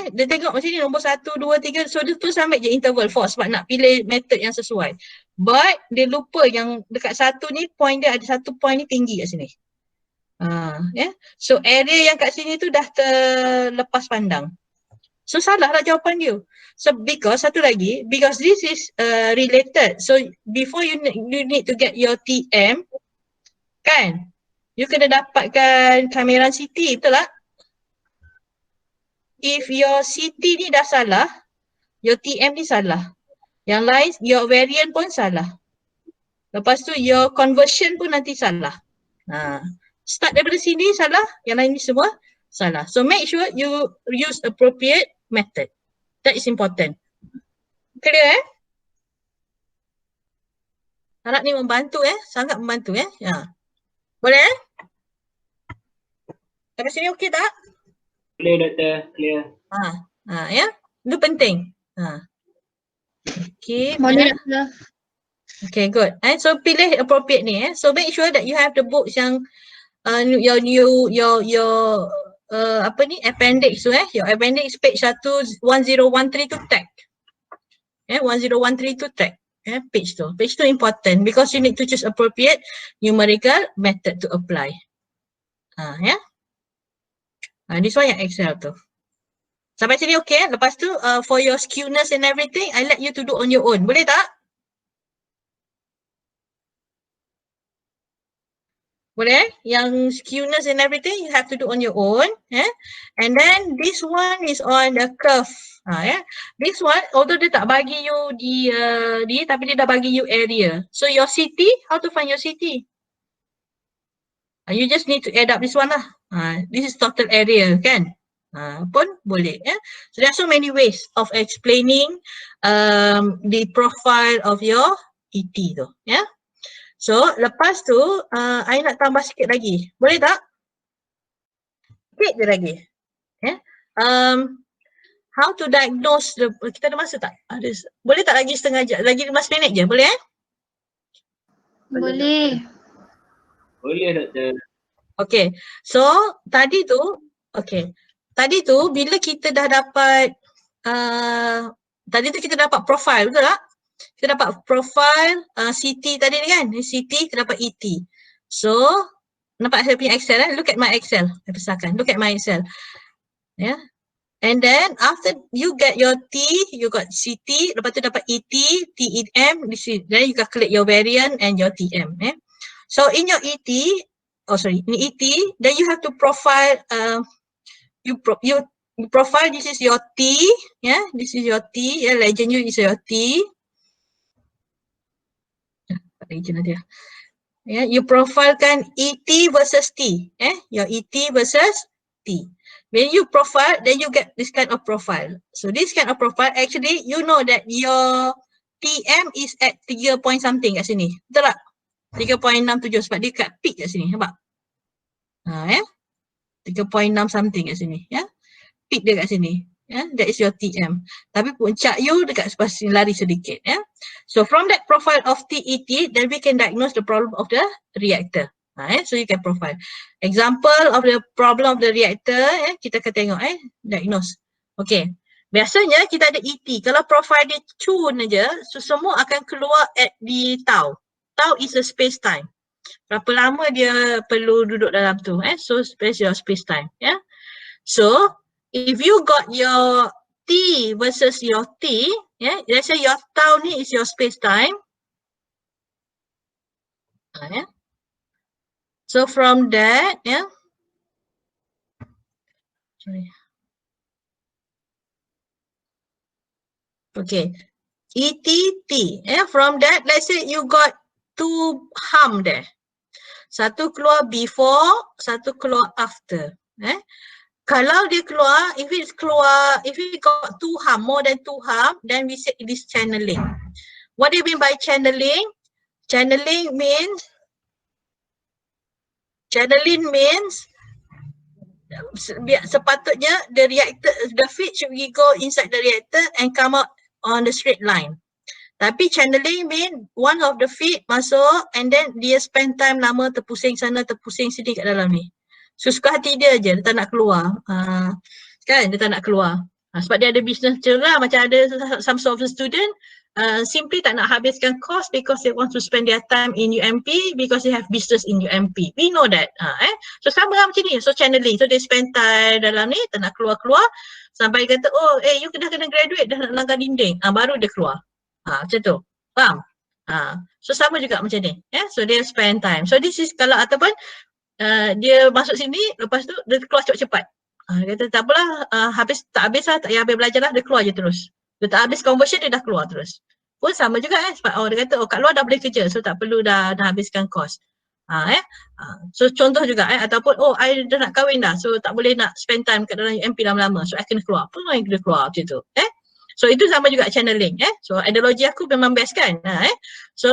Dia tengok macam ni nombor 1, 2, 3. So dia terus ambil je interval 4 sebab nak pilih method yang sesuai. But dia lupa yang dekat 1 ni point dia ada 1 point ni tinggi kat sini. So area yang kat sini tu dah terlepas pandang. So salah lah jawapan dia. So because satu lagi, because this is related. So before you need to get your TM, kan? You kena dapatkan kameran CT, betul tak? If your CT ni dah salah, your TM ni salah. Yang lain, your variant pun salah. Lepas tu your conversion pun nanti salah. Start daripada sini salah, yang lain ni semua salah. So make sure you use appropriate method. That is important. Clear Harap ni membantu sangat membantu Boleh Sampai sini okey tak? Boleh doktor, clear. Itu penting. Okay. Boleh doktor. Okay, good. So pilih appropriate ni. So make sure that you have the books yang your appendix tu your appendix page 1013 tu tag. 1013 tu tag. Page tu. Page tu important because you need to choose appropriate numerical method to apply. This one yang Excel tu. Sampai sini okay. Lepas tu for your skewness and everything, I let you to do on your own. Boleh tak? Boleh? Yang skewness and everything you have to do on your own. And then this one is on the curve. This one, although dia tak bagi you di tapi dia dah bagi you area. So your CT, how to find your CT? You just need to add up this one lah. This is total area kan? Pun boleh. So there are so many ways of explaining the profile of your ET tu. So lepas tu, I nak tambah sikit lagi. Boleh tak? Sikit je lagi. How to diagnose kita ada masa tak? Boleh tak lagi setengah jam? Lagi 15 minit je, boleh Boleh. Boleh doktor. Okay, so tadi tu bila kita dah dapat tadi tu kita dapat profile, betul tak? Kita dapat profile CT tadi kan, CT kita dapat ET. So nampak saya punya Excel look at my Excel. Saya besarkan, look at my Excel. And then after you get your T, you got CT, lepas tu dapat ET, TEM, then you calculate your variance and your TM. So in your ET, in ET, then you have to profile, you profile, this is your T, this is your T, legend you is your T. Legend dia. You profilekan ET versus T, your ET versus T. When you profile, then you get this kind of profile. So this kind of profile, actually, you know that your TM is at 3 point something kat sini. Betul tak? 3.67 sebab dia kat peak kat sini. Nampak? 3.6 something kat sini. Peak dia kat sini. That is your TM. Tapi puncak you dekat spasi lari sedikit. So from that profile of TET, then we can diagnose the problem of the reactor. So you can profile. Example of the problem of the reactor, kita akan tengok, diagnose. Okay. Biasanya kita ada ET. Kalau profile dia cun aja, so semua akan keluar at di tau. Tau is a space time. Berapa lama dia perlu duduk dalam tu. So space time. So if you got your T versus your T, let's say your tau ni is your space time. So from that, okay, ETT, from that, let's say you got two hum there. Satu keluar before, satu keluar after. Kalau dia keluar, if it got two hum, more than two hum, then we say it is channeling. What do you mean by channeling? Channeling means sepatutnya the reactor, the feed should go inside the reactor and come out on the straight line. Tapi channeling mean one of the feed masuk and then dia spend time lama terpusing sana terpusing sini kat dalam ni. So suka hati dia je, dia tak nak keluar. Kan dia tak nak keluar. Sebab dia ada business cerah, macam ada some sort of student simply tak nak habiskan course because they want to spend their time in UMP because they have business in UMP. We know that. So sama lah macam ni. So channeling. So they spend time dalam ni, tak nak keluar-keluar sampai kata, you dah kena graduate, dah nak langgar dinding. Baru dia keluar. Macam tu. Faham? So sama juga macam ni. So dia spend time. So this is kalau ataupun dia masuk sini, lepas tu dia keluar cepat-cepat. Dia kata tak apalah, tak habis lah, tak payah habis belajar lah, dia keluar je terus. Dia tak habis conversion, dia dah keluar terus. Pun sama juga sebab dia kata kat luar dah boleh kerja, so tak perlu dah habiskan course. So contoh juga ataupun I dah nak kahwin dah, so tak boleh nak spend time kat dalam UMP lama-lama, so I kena keluar. Apa yang kena keluar macam tu. So itu sama juga channeling. So analogi aku memang best kan. So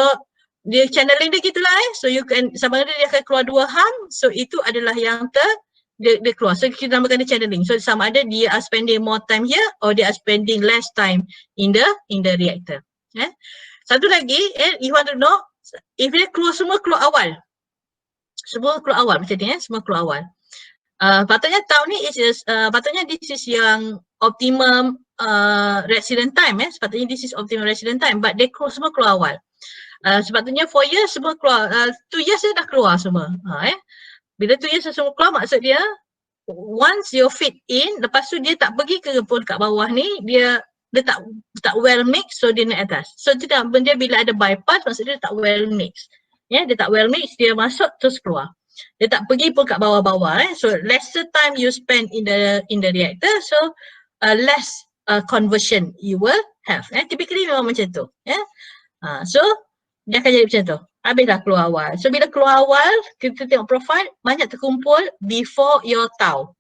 dia channeling dia gitulah. So you can, sama ada dia akan keluar dua hum, so itu adalah yang dia keluar. So kita namakan dia channeling. So sama ada dia are spending more time here or they are spending less time in the reactor. Satu lagi, you want to know, if dia keluar semua keluar awal. Semua keluar awal macam ni, semua keluar awal. Patutnya tahun ni patutnya this is yang optimum resident time. Sepatutnya this is optimum resident time, but they semua keluar awal. Sepatutnya 4 years semua keluar, 2 years dia dah keluar semua. Bila 2 years semua keluar, maksud dia once you fit in, lepas tu dia tak pergi ke pun kat bawah ni, dia tak well mix, so dia naik atas. So dia bila ada bypass, maksud dia tak well mix. Dia tak well mix, dia masuk terus keluar. Dia tak pergi pun kat bawah-bawah. So lesser time you spend in the reactor, so less conversion you will have. Typically memang macam tu. So dia akan jadi macam tu. Habis dah keluar awal. So bila keluar awal, kita tengok profile, banyak terkumpul before your tau.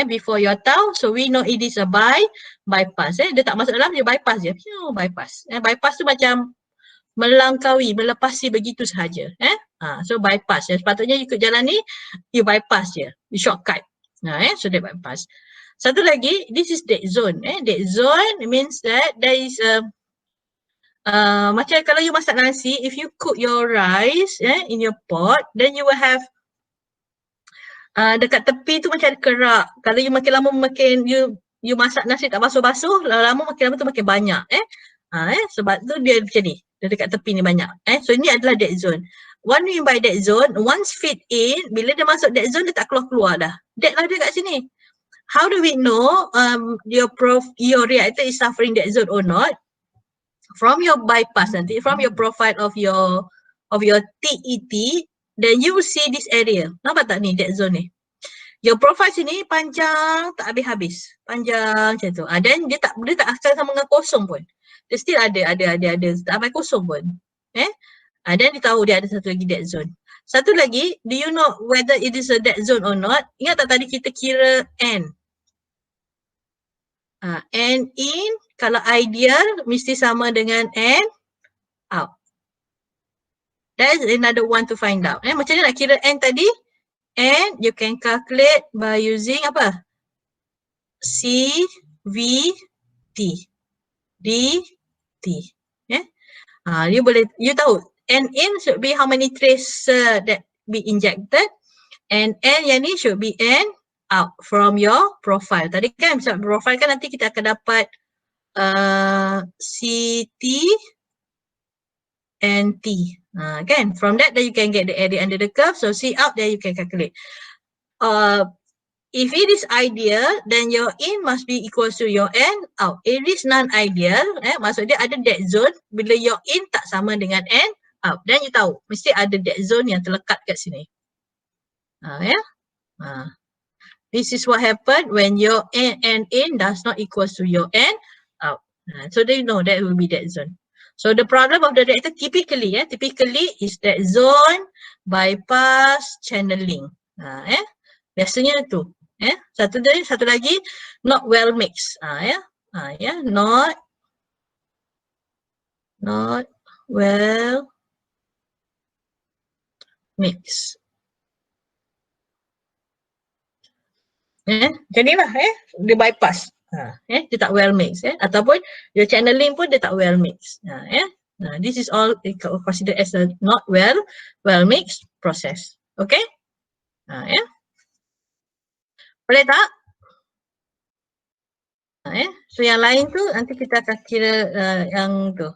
Before your tau, so we know it is a bypass. Dia tak masuk dalam, dia bypass je. Bypass. Bypass tu macam melangkaui, melepasi begitu sahaja. So bypass. Sepatutnya ikut jalan ni, you bypass je. You shortcut. So dia bypass. Satu lagi, this is dead zone. Dead zone means that there is a macam kalau you masak nasi, if you cook your rice in your pot, then you will have dekat tepi tu macam ada kerak. Kalau you makin lama makin you masak nasi tak basuh-basuh, lama makin lama tu makin banyak. Sebab tu dia macam ni. Dia dekat tepi ni banyak. So ini adalah dead zone. What we mean by dead zone, once fit in, bila dia masuk dead zone dia tak keluar-keluar dah. Dead lah dia kat sini. How do we know your reactor is suffering dead zone or not? From your bypass nanti, from your profile of your TET, then you will see this area. Nampak tak ni dead zone ni? Your profile sini panjang tak habis-habis. Panjang macam tu. Then dia tak asal sama dengan kosong pun. Dia still ada. Tak sampai kosong pun. Then dia tahu dia ada satu lagi dead zone. Satu lagi, do you know whether it is a dead zone or not? Ingat tak tadi kita kira N? N in, kalau ideal, mesti sama dengan N out. That is another one to find out. Macam mana nak kira N tadi? N, you can calculate by using apa? C, V, T. D, T. You tahu, N in should be how many tracer that be injected, and N yang ni should be N out from your profile. Tadi kan, profile kan nanti kita akan dapat CT and T. Kan? From that, then you can get the area under the curve. So C out, then you can calculate. If it is ideal, then your in must be equal to your N out. If it is non-ideal, maksud dia ada dead zone. Bila your in tak sama dengan N out, then you tahu mesti ada dead zone yang terlekat kat sini. This is what happen when your N in does not equal to your N out. So they know that will be dead zone. So the problem of the reactor typically is dead zone, bypass, channeling. Biasanya tu. Satu lagi not well mixed. Not well mixed. Jadilah dia bypass. Dia tak well mixed. Ataupun your channeling pun dia tak well mixed. This is all considered as a not well mixed process. Okay? Boleh tak? So yang lain tu nanti kita akan kira yang tu.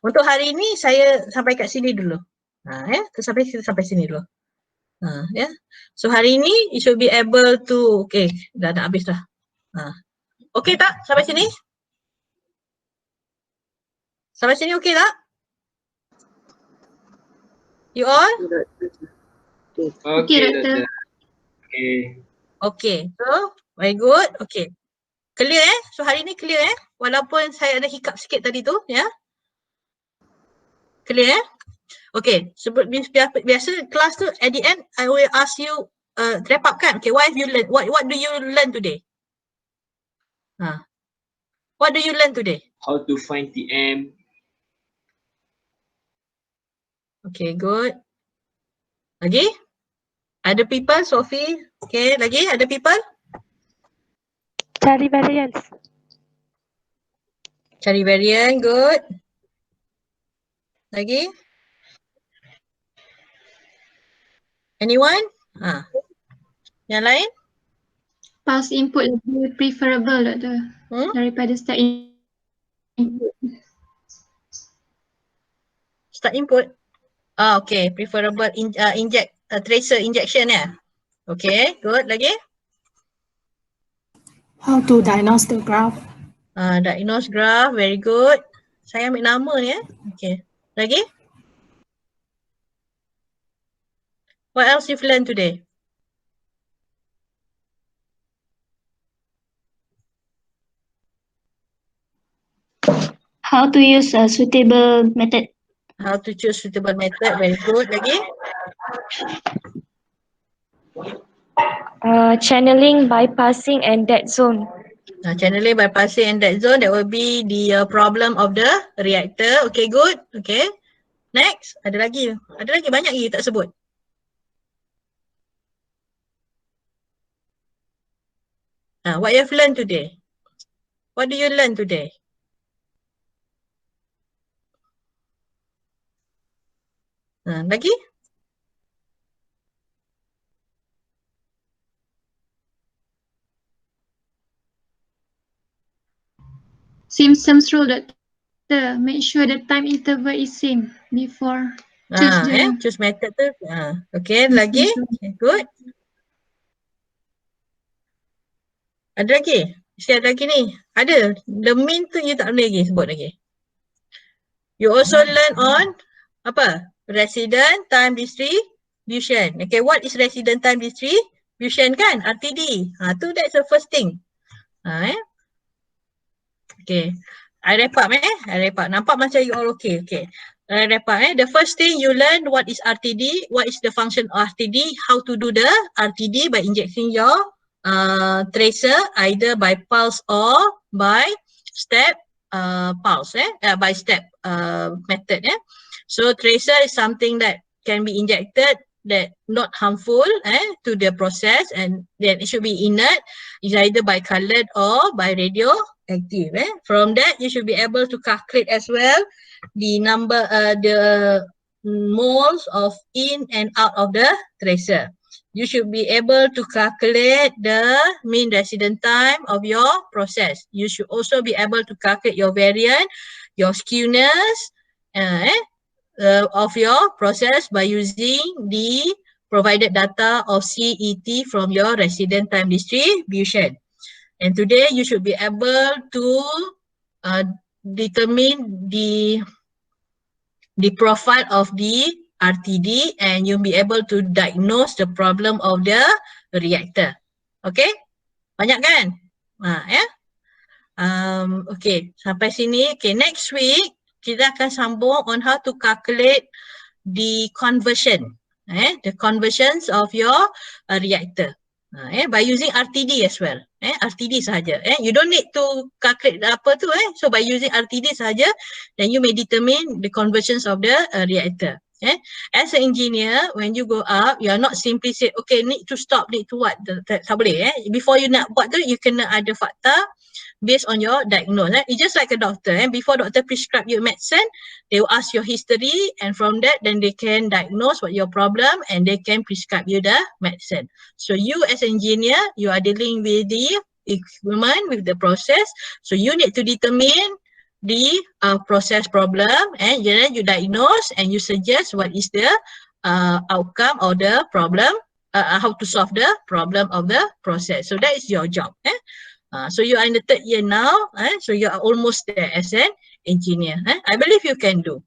Untuk hari ini saya sampai kat sini dulu. Kita sampai sini dulu. So hari ini you should be able to, okay, dah habis dah. Okay tak sampai sini? Sampai sini okay tak? You all? Okay, doktor. Okay. Okay, so very good. Okay. Clear So hari ni clear walaupun saya ada hiccup sikit tadi tu Clear Okay, biasa kelas tu at the end I will ask you wrap up kan. Okay, what have you learned? What do you learn today? What do you learn today? How to find TM. Okay, good. Lagi? Ada people? Sophie? Okay, lagi? Ada people? Cari variance. Cari variant, good. Lagi? Anyone? Yang lain? Pulse input lebih preferable, doktor, daripada start input. Start input? Okay, preferable tracer injection Okay, good. Lagi? How to diagnose the graph? Diagnose graph, very good. Saya ambil nama ni Okay. Lagi? What else you've learned today? How to use a suitable method. How to choose suitable method, very good. Lagi? Channeling, bypassing, and dead zone. Channeling, bypassing, and dead zone, that will be the problem of the reactor. Okay, good. Okay. Next, ada lagi banyak lagi tak sebut. What you have learned today? What do you learn today? Lagi? Symptoms rule, doktor. Make sure the time interval is same before choose method tu. Okay, lagi? Okay, good. Ada lagi? Mesti ada lagi ni. Ada. The mean tu you tak boleh lagi sebut lagi. You also learn on apa? Resident time distribution. Okay, what is resident time distribution kan? RTD. Tu that's the first thing. Okay. I wrap up I wrap up. Nampak macam you all okay. Okay. I wrap up The first thing you learn what is RTD, what is the function of RTD, how to do the RTD by injecting your tracer either by pulse or by step pulse by step method So tracer is something that can be injected that not harmful to the process, and then it should be inert. It's either by colored or by radioactive. From that you should be able to calculate as well the number the moles of in and out of the tracer. You should be able to calculate the mean resident time of your process. You should also be able to calculate your variance, your skewness of your process by using the provided data of CRE2 from your resident time distribution. And today you should be able to determine the profile of the RTD, and you'll be able to diagnose the problem of the reactor. Okay? Banyak kan? Okay, sampai sini. Okay, next week kita akan sambung on how to calculate the conversion. The conversions of your reactor. By using RTD as well. RTD sahaja. You don't need to calculate apa tu. So by using RTD sahaja, then you may determine the conversions of the reactor. As an engineer, when you go up, you are not simply say, okay, need to stop, need to what. Tak boleh. Before you nak buat tu, you kena ada fakta based on your diagnosis. It's just like a doctor. Before doctor prescribe you medicine, they will ask your history, and from that, then they can diagnose what your problem, and they can prescribe you the medicine. So you as an engineer, you are dealing with the equipment, with the process. So you need to determine the process problem, and then you diagnose and you suggest what is the outcome or the problem, how to solve the problem of the process. So that is your job. So you are in the third year now, so you are almost there as an engineer. I believe you can do.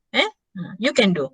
You can do.